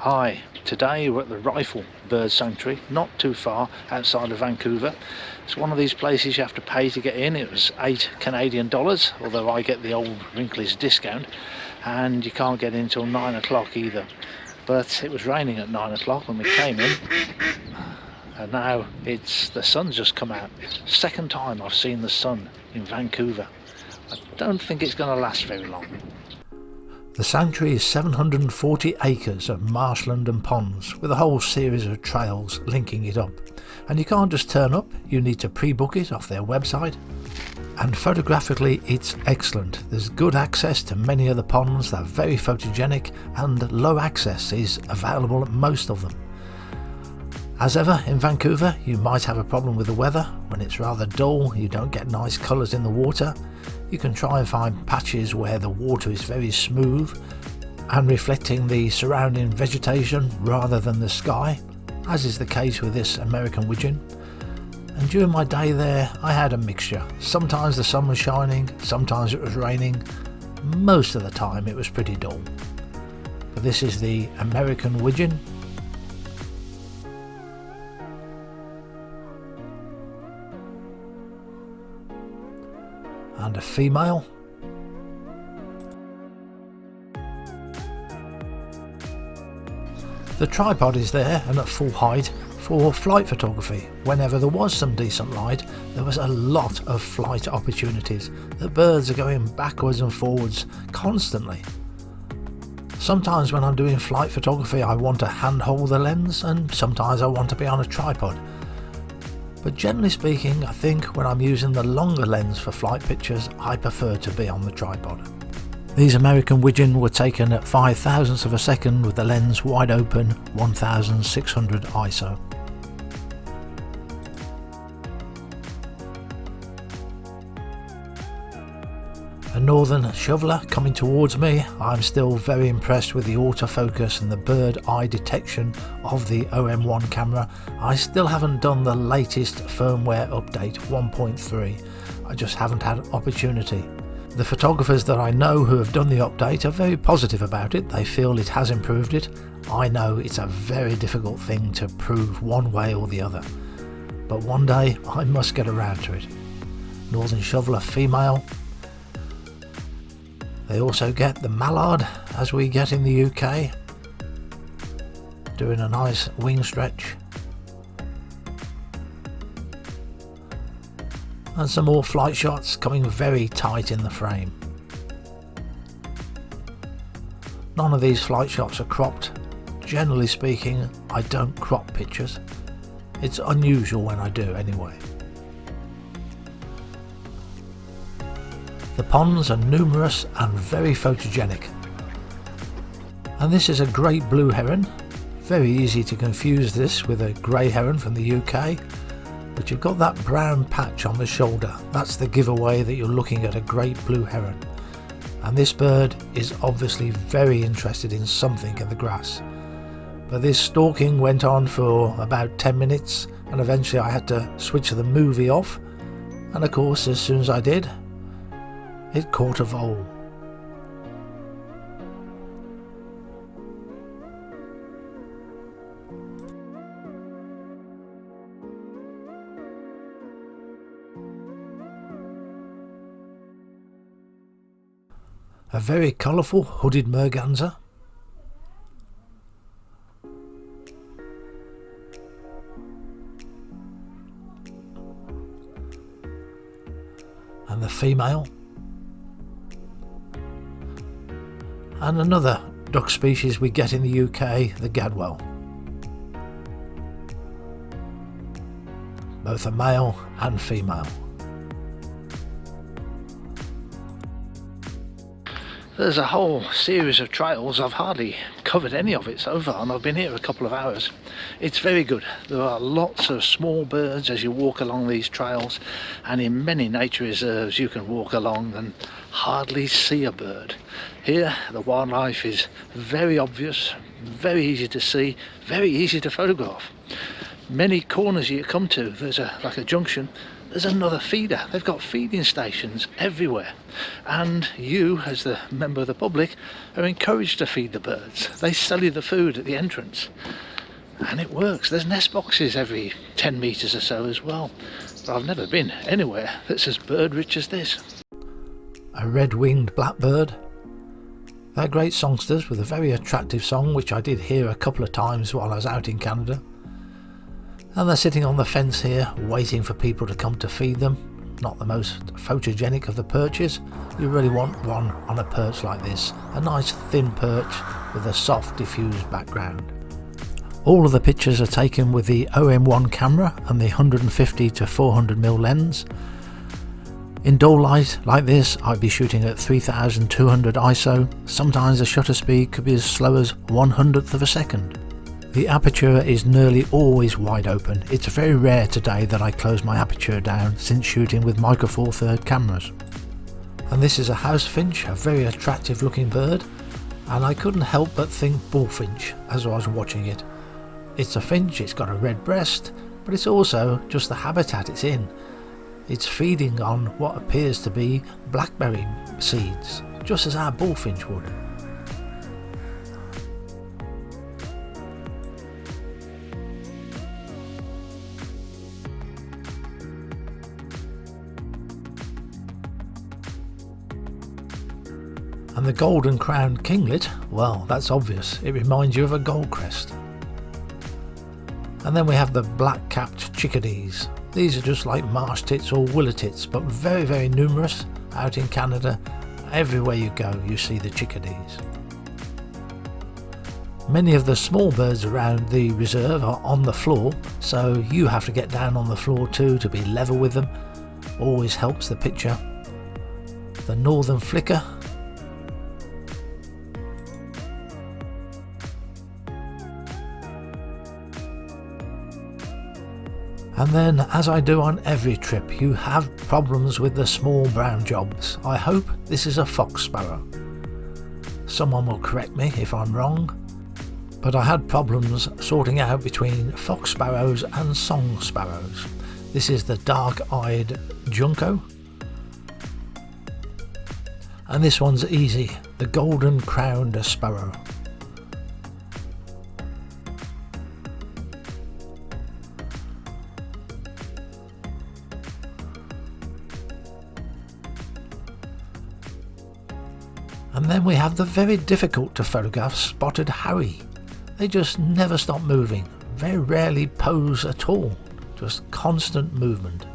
Hi, today we're at the Reifel Bird Sanctuary, not too far outside of Vancouver. It's one of these places you have to pay to get in. It was $8 Canadian, although I get the old Wrinklies discount, and you can't get in till 9 o'clock either. But it was raining at 9 o'clock when we came in, and now the sun's just come out. Second time I've seen the sun in Vancouver. I don't think it's going to last very long. The sanctuary is 740 acres of marshland and ponds, with a whole series of trails linking it up. And you can't just turn up, you need to pre-book it off their website. And photographically it's excellent. There's good access to many of the ponds, they're very photogenic, and low access is available at most of them. As ever in Vancouver, you might have a problem with the weather. When it's rather dull, you don't get nice colours in the water. You can try and find patches where the water is very smooth and reflecting the surrounding vegetation rather than the sky, as is the case with this American Widgeon. And during my day there, I had a mixture. Sometimes the sun was shining, sometimes it was raining. Most of the time it was pretty dull. But this is the American Widgeon. And a female. The tripod is there and at full height for flight photography. Whenever there was some decent light, there was a lot of flight opportunities. The birds are going backwards and forwards constantly. Sometimes when I'm doing flight photography I want to handhold the lens, and sometimes I want to be on a tripod. But generally speaking, I think when I'm using the longer lens for flight pictures, I prefer to be on the tripod. These American Widgeon were taken at 5 thousandths of a second with the lens wide open, 1600 ISO. A northern shoveler coming towards me. I'm still very impressed with the autofocus and the bird eye detection of the OM1 camera. I still haven't done the latest firmware update 1.3. I just haven't had opportunity. The photographers that I know who have done the update are very positive about it. They feel it has improved it. I know it's a very difficult thing to prove one way or the other, but one day I must get around to it. Northern shoveler female. They also get the mallard, as we get in the UK, doing a nice wing stretch. And some more flight shots coming very tight in the frame. None of these flight shots are cropped. Generally speaking, I don't crop pictures. It's unusual when I do anyway. The ponds are numerous and very photogenic. And this is a great blue heron. Very easy to confuse this with a grey heron from the UK. But you've got that brown patch on the shoulder. That's the giveaway that you're looking at a great blue heron. And this bird is obviously very interested in something in the grass. But this stalking went on for about 10 minutes and eventually I had to switch the movie off. And of course, as soon as I did, it caught a vole. A very colourful hooded Mergansa. And the female. And another duck species we get in the UK, the Gadwall. Both a male and female. There's a whole series of trails. I've hardly covered any of it so far and I've been here a couple of hours. It's very good. There are lots of small birds as you walk along these trails, and in many nature reserves you can walk along and hardly see a bird. Here the wildlife is very obvious, very easy to see, very easy to photograph. Many corners you come to, there's like a junction, there's another feeder. They've got feeding stations everywhere, and you, as the member of the public, are encouraged to feed the birds. They sell you the food at the entrance, and it works. There's nest boxes every 10 metres or so as well, but I've never been anywhere that's as bird rich as this. A red-winged blackbird. They're great songsters with a very attractive song, which I did hear a couple of times while I was out in Canada. And they're sitting on the fence here, waiting for people to come to feed them. Not the most photogenic of the perches. You really want one on a perch like this. A nice thin perch with a soft diffused background. All of the pictures are taken with the OM1 camera and the 150 to 400mm lens. In dull light like this, I'd be shooting at 3200 ISO. Sometimes the shutter speed could be as slow as 1/100th of a second. The aperture is nearly always wide open. It's very rare today that I close my aperture down since shooting with Micro Four Third cameras. And this is a house finch, a very attractive looking bird, and I couldn't help but think bullfinch as I was watching it. It's a finch, it's got a red breast, but it's also just the habitat it's in. It's feeding on what appears to be blackberry seeds, just as our bullfinch would. And the golden crowned kinglet, well, that's obvious, it reminds you of a gold crest. And then we have the black-capped chickadees. These are just like marsh tits or willow tits, but very, very numerous out in Canada. Everywhere you go, you see the chickadees. Many of the small birds around the reserve are on the floor, so you have to get down on the floor too to be level with them. Always helps the picture. The northern flicker. And then, as I do on every trip, you have problems with the small brown jobs. I hope this is a fox sparrow. Someone will correct me if I'm wrong, but I had problems sorting out between fox sparrows and song sparrows. This is the dark-eyed junco. And this one's easy, the golden crowned sparrow. And then we have the very difficult to photograph spotted harry. They just never stop moving, very rarely pose at all, just constant movement.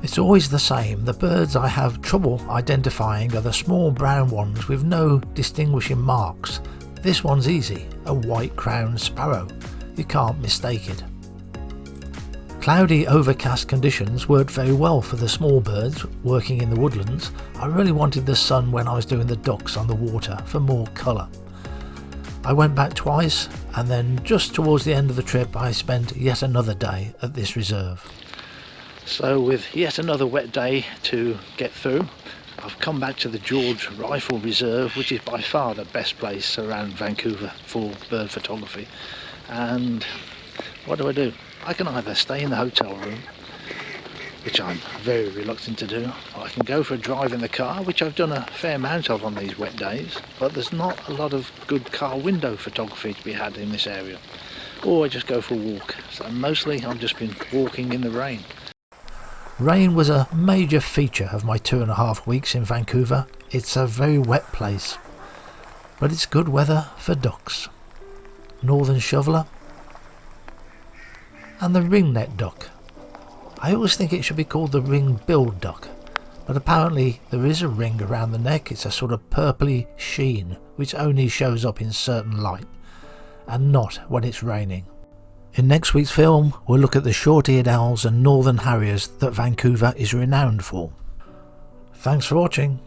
It's always the same. The birds I have trouble identifying are the small brown ones with no distinguishing marks. This one's easy, a white-crowned sparrow. You can't mistake it. Cloudy, overcast conditions worked very well for the small birds working in the woodlands. I really wanted the sun when I was doing the ducks on the water for more colour. I went back twice, and then just towards the end of the trip I spent yet another day at this reserve. So with yet another wet day to get through, I've come back to the George Rifle Reserve, which is by far the best place around Vancouver for bird photography. And what do? I can either stay in the hotel room, which I'm very reluctant to do, or I can go for a drive in the car, which I've done a fair amount of on these wet days, but there's not a lot of good car window photography to be had in this area. Or I just go for a walk. So mostly I've just been walking in the rain. Rain was a major feature of my 2.5 weeks in Vancouver. It's a very wet place, but it's good weather for ducks. Northern shoveler and the ringneck duck. I always think it should be called the ring-billed duck, but apparently there is a ring around the neck. It's a sort of purpley sheen which only shows up in certain light and not when it's raining. In next week's film we'll look at the short-eared owls and northern harriers that Vancouver is renowned for. Thanks for watching.